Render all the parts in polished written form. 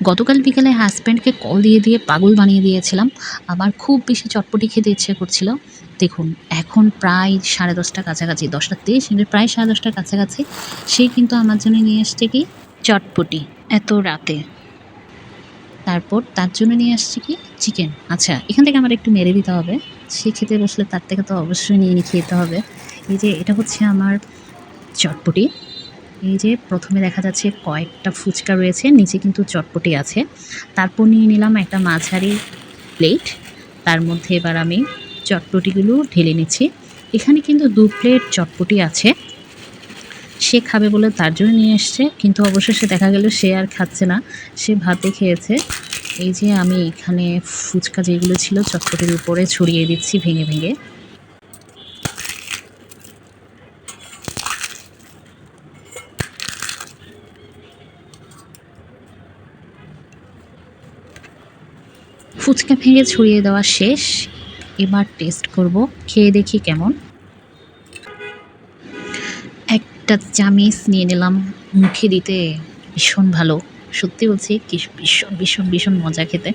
গতকাল বিকেলে হাজব্যান্ডকে কল দিয়ে দিয়ে পাগল বানিয়ে দিয়েছিলাম। আমার খুব বেশি চটপটি খেতে ইচ্ছে করছিল। দেখুন এখন প্রায় 10:30 কাছাকাছি, 10:23 কিন্তু প্রায় 10:30 কাছাকাছি। সে কিন্তু আমার জন্য নিয়ে আসছে কি চটপটি এত রাতে। তারপর তার জন্য নিয়ে আসছে কি চিকেন। আচ্ছা এখান থেকে আমার একটু মেরে দিতে হবে। সে খেতে বসলে তার থেকে তো অবশ্যই নিয়ে খেতে হবে। এই যে এটা হচ্ছে আমার চটপটি। এই যে প্রথমে দেখা যাচ্ছে কয়েকটা ফুচকা রয়েছে, নিচে কিন্তু চটপটি আছে। তারপর নিয়ে নিলাম একটা মাঝারি প্লেট। তার মধ্যে এবার আমি চটপটিগুলো ঢেলে নিচ্ছি। এখানে কিন্তু ২ প্লেট চটপটি আছে। সে খাবে বলে তার জন্য নিয়ে এসছে, কিন্তু অবশেষে দেখা গেল সে আর খাচ্ছে না, সে ভাতে খেয়েছে। এই যে আমি এখানে ফুচকা যেগুলো ছিল চটপটির উপরে ছড়িয়ে দিচ্ছি ভেঙে ভেঙে। ফুচকা ভেঙে ছড়িয়ে দেওয়া শেষ। এবার টেস্ট করব, খেয়ে দেখি কেমন। একটা চামিচ নিয়ে নিলাম, মুখে দিতে ভীষণ ভালো। সত্যি বলছি কি ভীষণ ভীষণ ভীষণ মজা খেতে।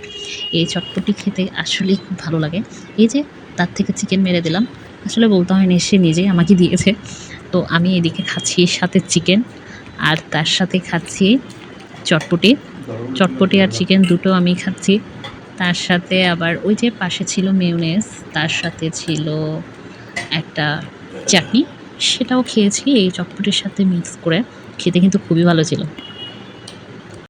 এই চটপটি খেতে আসলেই খুব ভালো লাগে। এই যে তার থেকে চিকেন মেরে দিলাম। আসলে বলতে হয়নি, সে নিজেই আমাকে দিয়েছে। তো আমি এদিকে খাচ্ছি সাথে চিকেন, আর তার সাথে খাচ্ছি চটপটি। চটপটি আর চিকেন দুটো আমি খাচ্ছি। তার সাথে আবার ওই যে পাশে ছিল মেয়োনেজ, তার সাথে ছিল একটা চাটনি, সেটাও খেয়েছি এই চটপটির সাথে মিক্স করে। খেতে কিন্তু খুবই ভালো ছিল।